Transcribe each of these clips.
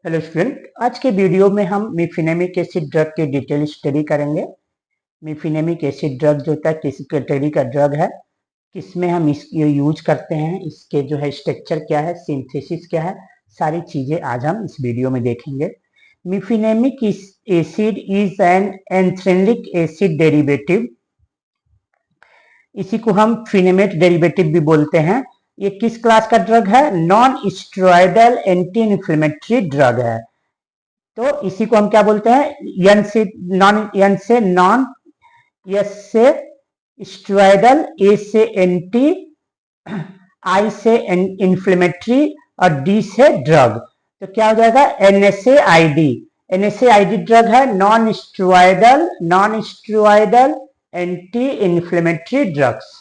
Hello student, आज के video में हम मिफिनेमिक एसिड ड्रग की डिटेल स्टडी करेंगे। मिफिनेमिक एसिड ड्रग जो होता है किस कैटेगरी का ड्रग है, किसमें हम इसको यूज करते हैं, इसके जो है स्ट्रक्चर क्या है, सिंथेसिस क्या है, सारी चीजें आज हम इस वीडियो में देखेंगे। Mefenamic acid is an anthranilic acid derivative, इसी को हम फिनेमेट डेरिवेटिव भी बोलते हैं। ये किस क्लास का ड्रग है? Non steroidal anti inflammatory drug है। तो इसी को हम क्या बोलते हैं? यन से नॉन, एस से स्टेरॉयडल, ए से एंटी, आई से इन्फ्लेमेटरी और डी से ड्रग। तो क्या हो जाएगा? एनएसएआईडी। एनएसएआईडी ड्रग है non steroidal anti inflammatory drugs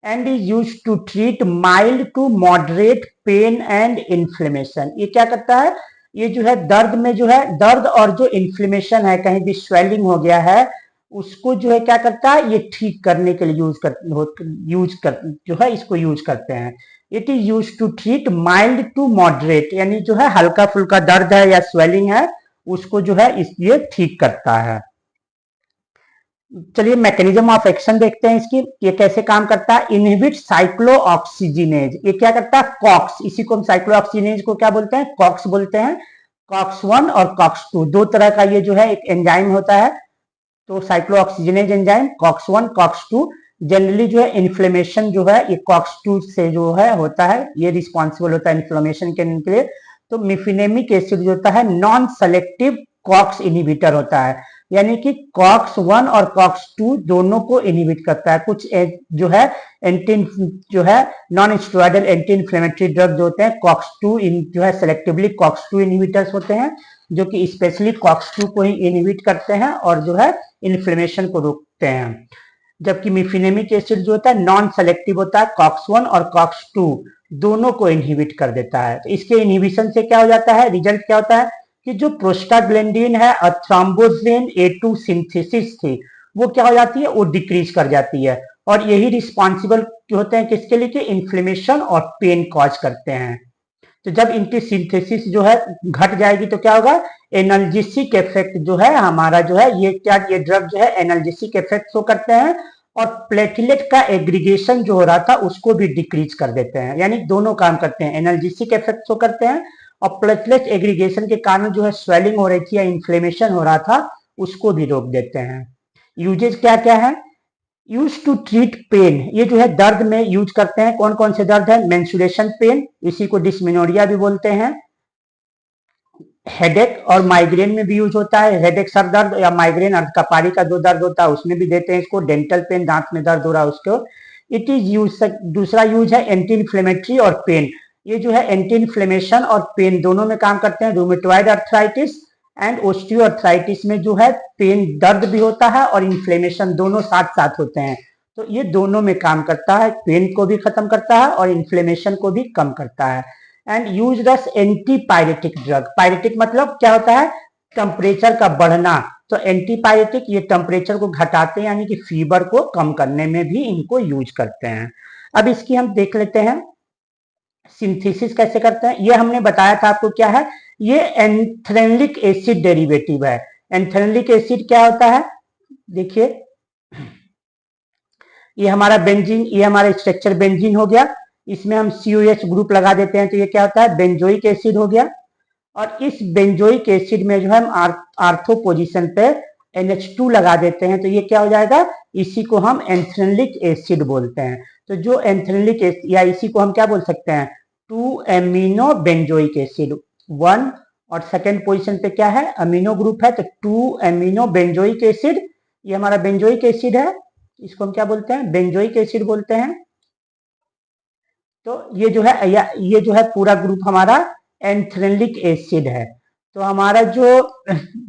and is use to treat mild to moderate pain and inflammation. ये क्या करता है? ये जो है दर्द में जो है दर्द और जो इन्फ्लेमेशन है, कहीं भी स्वेलिंग हो गया है, उसको जो है क्या करता है? ये ठीक करने के लिए जो है इसको यूज करते हैं। It is use to treat mild to moderate, यानी जो है हल्का फुल्का दर्द है या स्वेलिंग है उसको जो है ये ठीक करता है। चलिए मैकेनिज्म ऑफ एक्शन देखते हैं इसकी, ये कैसे काम करता है। इनहिबिट साइक्लोऑक्सीजिनेज, ये क्या करता है? कॉक्स, इसी को हम साइक्लोऑक्सीजिनेज को क्या बोलते हैं? कॉक्स बोलते हैं। कॉक्स 1 और कॉक्स 2 दो तरह का ये जो है एक एंजाइम होता है। तो cyclooxygenase enzyme COX 1 COX 2 generally जो है इन्फ्लेमेशन जो है ये कॉक्स 2 से जो है होता है, ये रिस्पॉन्सिबल होता है इन्फ्लेमेशन के लिए। तो मिफिनेमिक एसिड जो होता है नॉन सेलेक्टिव कॉक्स इनहिबिटर होता है, यानी कि कॉक्स 1 और कॉक्स 2 दोनों को इनहिबिट करता है। कुछ जो है जो है non steroidal anti inflammatory drug जो होते हैं कॉक्स 2 जो है सेलेक्टिवली कॉक्स 2 इनहिबिटर्स होते हैं, जो कि स्पेशली कॉक्स 2 को ही इनहिबिट करते हैं और जो है इन्फ्लेमेशन को रोकते हैं। जबकि मिफिनेमिक एसिड जो होता है नॉन सेलेक्टिव होता है, कॉक्स 1 और कॉक्स 2 दोनों को इनहिबिट कर देता है। तो इसके इनहिबिशन से क्या हो जाता है? रिजल्ट क्या होता है कि जो प्रोस्टाग्लैंडिन है और थ्रोम्बोजेन A2 सिंथेसिस थी वो क्या हो जाती है? वो डिक्रीज कर जाती है और यही रिस्पॉन्सिबल होते हैं किसके लिए? कि इन्फ्लेमेशन और पेन कॉज करते हैं। तो जब इनकी सिंथेसिस जो है घट जाएगी तो क्या होगा? एनाल्जेसिक इफेक्ट जो है हमारा जो है ये ड्रग जो है एनाल्जेसिक इफेक्ट शो करते हैं और प्लेटलेट का एग्रीगेशन जो हो रहा था उसको भी डिक्रीज कर देते हैं। यानी दोनों काम करते हैं, एनाल्जेसिक इफेक्ट शो करते हैं और प्लेटलेट एग्रीगेशन के कारण जो है स्वेलिंग हो रही थी या इन्फ्लेमेशन हो रहा था उसको भी रोक देते हैं। यूजेज क्या क्या है? यूज टू ट्रीट पेन, ये जो है दर्द में यूज करते हैं। कौन कौन से दर्द है? मेंस्ट्रुएशन पेन, इसी को डिस्मेनोरिया भी बोलते हैं। हेडेक और माइग्रेन में भी यूज होता है, हेडेक सर दर्द या माइग्रेन अर्धकपारी का जो दर्द होता है उसमें भी देते हैं इसको। डेंटल पेन, दांत में दर्द हो रहा है उसको। इट इज यूज, दूसरा यूज है एंटी इन्फ्लेमेटरी और पेन, ये जो है एंटी इन्फ्लेमेशन और पेन दोनों में काम करते हैं। रूमेटॉइड अर्थराइटिस एंड ओस्टियोआर्थराइटिस में जो है पेन दर्द भी होता है और इन्फ्लेमेशन दोनों साथ साथ होते हैं। तो ये दोनों में काम करता है, पेन को भी खत्म करता है और इन्फ्लेमेशन को भी कम करता है। And use as anti pyretic drug, pyretic मतलब क्या होता है? टेम्परेचर का बढ़ना। तो एंटी पायरेटिक ये टेम्परेचर को घटाते हैं, यानी कि फीवर को कम करने में भी इनको यूज करते हैं। अब इसकी हम देख लेते हैं सिंथेसिस कैसे करते हैं। ये हमने बताया था आपको क्या है, ये एंथ्रेलिक एसिड डेरिवेटिव है। एंथ्रेलिक एसिड क्या होता है? देखिए ये हमारा बेंजीन, ये हमारा स्ट्रक्चर बेंजीन हो गया, इसमें हम COH ग्रुप लगा देते हैं तो ये क्या होता है? बेंजोइक एसिड हो गया। और इस बेंजोइक एसिड में जो है हम आर्थो पोजीशन पे NH2 लगा देते हैं तो ये क्या हो जाएगा? इसी को हम एंथ्रेलिक एसिड बोलते हैं। तो जो एंथ्रेलिक एसिड, या इसी को हम क्या बोल सकते हैं? 2 एमिनो बेंजोइक एसिड। 1 और सेकेंड पोजीशन पे क्या है? अमीनो ग्रुप है, तो 2 एमिनो बेंजोइक एसिड, ये हमारा बेंजोइक एसिड है, इसको हम क्या बोलते हैं? बेंजोइक एसिड बोलते हैं। तो ये जो है ये जो है पूरा ग्रुप हमारा एंथ्रेलिक एसिड है। तो हमारा जो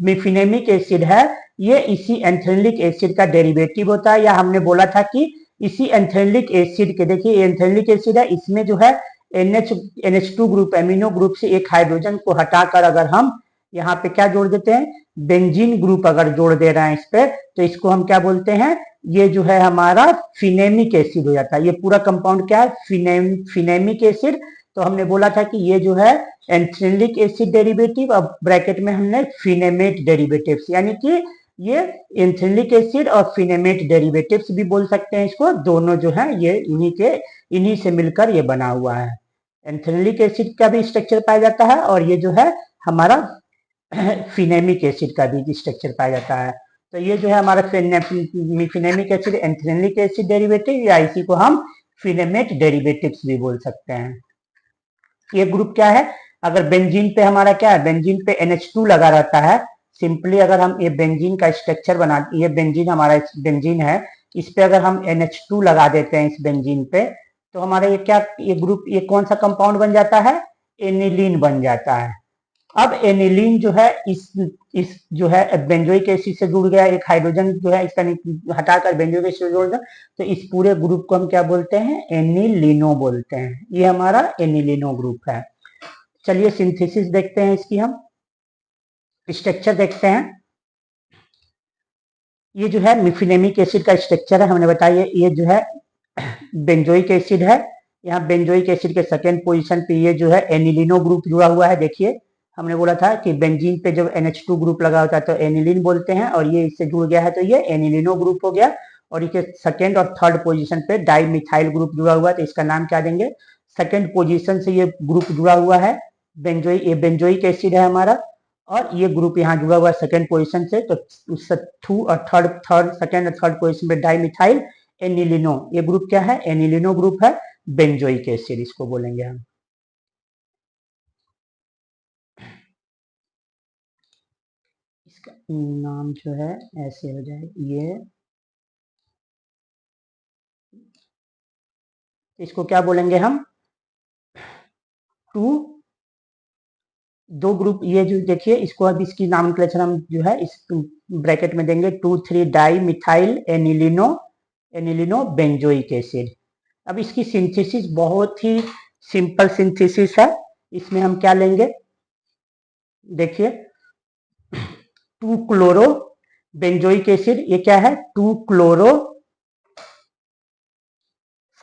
मिफिनेमिक एसिड है ये इसी एंथ्रेलिक एसिड का डेरिवेटिव होता है, या हमने बोला था कि इसी एंथ्रेलिक एसिड के, देखिए एंथ्रेलिक एसिड है, इसमें जो है NH2 ग्रुप, एमिनो ग्रुप से एक हाइड्रोजन को हटाकर अगर हम यहाँ पे क्या जोड़ देते हैं? बेंजीन ग्रुप अगर जोड़ दे रहे हैं इस पे, तो इसको हम क्या बोलते हैं? ये जो है हमारा फिनेमिक एसिड हो जाता है। ये पूरा कंपाउंड क्या है? फिनेमिक एसिड। तो हमने बोला था कि ये जो है एंथ्रेलिक एसिड डेरिवेटिव, अब ब्रैकेट में हमने फिनेमेट डेरिवेटिव्स, यानी कि ये एंथ्रेलिक एसिड और फिनेमेट डेरिवेटिव्स भी बोल सकते हैं इसको, दोनों जो है ये इन्हीं से मिलकर ये बना हुआ है। एंथ्रेलिक एसिड का भी स्ट्रक्चर पाया जाता है और ये जो है हमारा फिनेमिक एसिड का भी स्ट्रक्चर पाया जाता है। तो ये जो है हमारा फिनेमिक एसिड एंथ्रेलिक एसिड डेरिवेटिव, या इसी को हम फिनेमेट डेरिवेटिव्स भी बोल सकते हैं। ये ग्रुप क्या है, अगर बेंजीन पे हमारा क्या है, बेंजीन पे NH2 लगा रहता है, सिंपली अगर हम ये बेंजीन का स्ट्रक्चर बना, ये बेंजीन हमारा बेंजीन है, इस पे अगर हम NH2 लगा देते हैं इस बेंजीन पे, तो हमारा ये क्या, ये ग्रुप, ये कौन सा कंपाउंड बन जाता है, एनिलीन बन जाता है। अब एनिलीन जो है इस जो है बेंजोइक एसिड से जुड़ गया, एक हाइड्रोजन जो है इसका हटाकर बेंजोइक एसिड से जोड़ दिया, तो इस पूरे ग्रुप को हम क्या बोलते हैं, एनिलीनो बोलते हैं। ये हमारा एनिलीनो ग्रुप है। चलिए सिंथेसिस देखते हैं इसकी, हम स्ट्रक्चर देखते हैं। ये जो है मिफिनेमिक एसिड का स्ट्रक्चर है, हमने बताया ये जो है बेंजोइक एसिड है। यहाँ बेंजोइक एसिड के सेकेंड पोजीशन पे ये जो है एनिलीनो ग्रुप जुड़ा हुआ है। देखिए हमने बोला था कि बेंजीन पे जब NH2 ग्रुप लगा होता है तो एनिलीन बोलते हैं, और ये इससे जुड़ गया है तो ये एनिलीनो ग्रुप हो गया। और इसके सेकेंड और थर्ड पोजीशन पे डाइमिथाइल ग्रुप जुड़ा हुआ है, तो इसका नाम क्या देंगे, सेकेंड पोजीशन से ये ग्रुप जुड़ा हुआ है, ये बेंजोइक एसिड है हमारा, और ये ग्रुप यहाँ जुड़ा हुआ है सेकेंड पोजीशन से, तो सेकेंड और थर्ड पोजीशन पे डाइमिथाइल एनिलीनो, ये ग्रुप क्या है, एनिलीनो ग्रुप है, बेंजोइक एसिड इसको बोलेंगे हम। इसका नाम जो है ऐसे हो जाए, ये इसको क्या बोलेंगे हम, दो ग्रुप, ये जो देखिए इसको अब इसकी नामकलेचर हम जो है इस ब्रैकेट में देंगे 2,3 डाई मिथाइल एनिलीनो बेंजोइक एसिड। अब इसकी सिंथेसिस बहुत ही सिंपल सिंथेसिस है। इसमें हम क्या लेंगे, देखिए 2 क्लोरो बेंजोइक एसिड, ये क्या है 2 क्लोरो,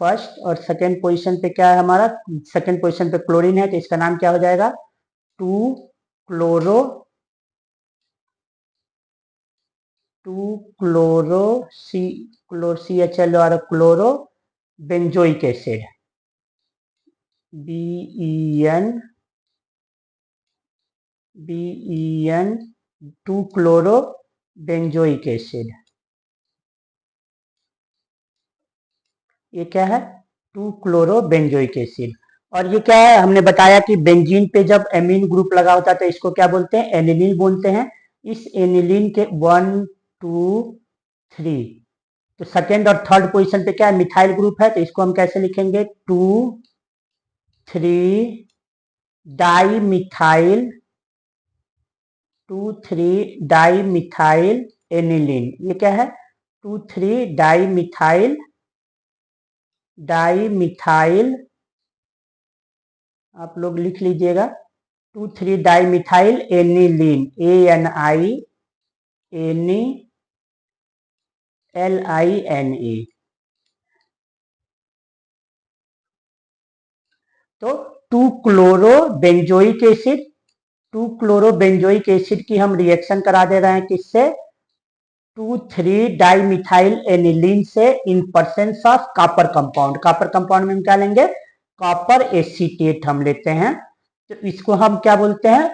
फर्स्ट और सेकेंड पोजीशन पे क्या है हमारा, सेकेंड पोजीशन पे क्लोरीन है, तो इसका नाम क्या हो जाएगा 2 क्लोरो 2 क्लोरो CHL और chloro benzoic acid, BEN 2 chloro benzoic acid. ये क्या है 2 क्लोरो बेंजोइक एसिड। और ये क्या है, हमने बताया कि बेंजीन पे जब एमीन ग्रुप लगा होता है तो इसको क्या बोलते हैं, एनिलीन बोलते हैं। इस एनिलीन के 1 2 3, तो सेकेंड और थर्ड पोजीशन पे क्या है, मिथाइल ग्रुप है, तो इसको हम कैसे लिखेंगे 2 3 di methyl 2 3 di methyl aniline. ये क्या है 2 3 डाई मिथाइल, आप लोग लिख लीजिएगा 2 3 डाई मिथाइल एनिलीन, ANILINE। तो 2 chloro benzoic acid, 2 chloro benzoic acid की हम रिएक्शन करा दे रहे हैं किससे, 2 3 डाई मिथाइल एनिलीन से, in presence of copper compound. Copper compound में हम क्या लेंगे, कॉपर एसीटेट हम लेते हैं। तो इसको हम क्या बोलते हैं,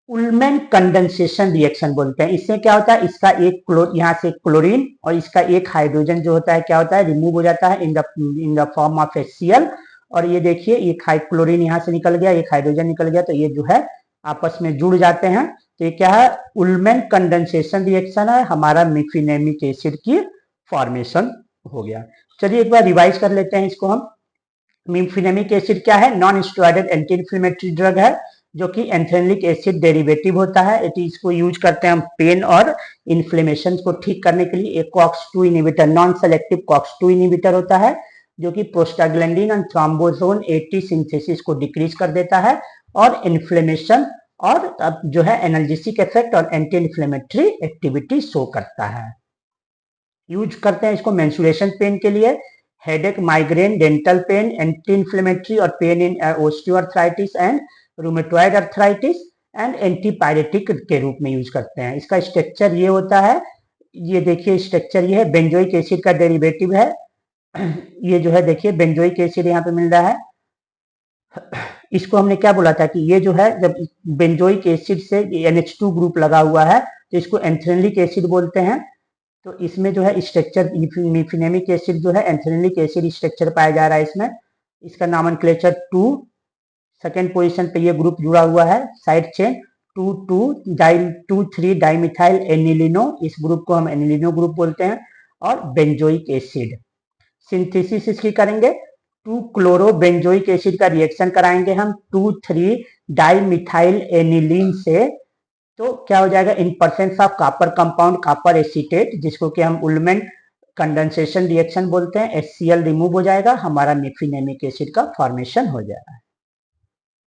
उल्मैन कंडेंसेशन रिएक्शन बोलते हैं। इससे क्या होता है, इसका एक यहाँ से क्लोरीन और इसका एक हाइड्रोजन जो होता है क्या होता है, रिमूव हो जाता है in the form of HCl। और ये देखिए एक क्लोरीन यहाँ से निकल गया, एक हाइड्रोजन निकल गया, तो ये जो है आपस में जुड़ जाते हैं। तो ये क्या है, उल्मैन कंडेंसेशन रिएक्शन है, हमारा मिफिनेमिक एसिड की फॉर्मेशन हो गया। चलिए एक बार रिवाइज कर लेते हैं इसको हम। मिफिनेमिक एसिड क्या है, non steroidal anti inflammatory drug है, जो कि एंथ्रेलिक एसिड डेरिवेटिव होता है। इसको यूज करते हैं हम पेन और इन्फ्लेमेशन को ठीक करने के लिए। एक COX-2 inhibitor, non selective COX-2 inhibitor होता है, जो कि प्रोस्टाग्लैंडिन और थ्रोम्बोजोन 80 सिंथेसिस को डिक्रीज कर देता है, और इन्फ्लेमेशन और जो है एनाल्जेसिक इफेक्ट और एंटी इन्फ्लेमेटरी एक्टिविटी शो करता है। यूज करते हैं इसको मेंस्ट्रुएशन पेन के लिए, headache, migraine, dental pain, anti inflammatory और pain in osteoarthritis and rheumatoid arthritis and antipyretic के रूप में यूज करते हैं। इसका स्ट्रक्चर ये होता है, ये देखिए स्ट्रक्चर ये है, बेंजोइक एसिड का डेरिवेटिव है। ये जो है देखिए बेंजोइक एसिड यहाँ पे मिल रहा है। इसको हमने क्या बोला था कि ये जो है जब बेंजोइक एसिड से NH2 ग्रुप लगा हुआ है तो इसको एंथ्रेलिक एसिड बोलते हैं। तो इसमें जो है स्ट्रक्चर मिफिनेमिक एसिड जो है एंथ्रेलिक एसिड स्ट्रक्चर पाया जा रहा है इसमें। इसका नामनक्लेचर 2, सेकेंड पोजीशन पे ये ग्रुप जुड़ा हुआ है साइड चेन 2,3 डाइमिथाइल एनिलिनो, इस ग्रुप को हम एनिलिनो ग्रुप बोलते हैं। और बेंजोइक एसिड सिंथेसिस इसकी करेंगे, 2 क्लोरो बेंजोइक एसिड का रिएक्शन कराएंगे हम 2,3 डाइमिथाइल एनिलीन से, तो क्या हो जाएगा in presence of copper compound copper acetate, जिसको कि हम उल्मेन कंडेंसेशन रिएक्शन बोलते हैं, HCl रिमूव हो जाएगा, हमारा मेफिनेमिक एसिड का फॉर्मेशन हो जाएगा।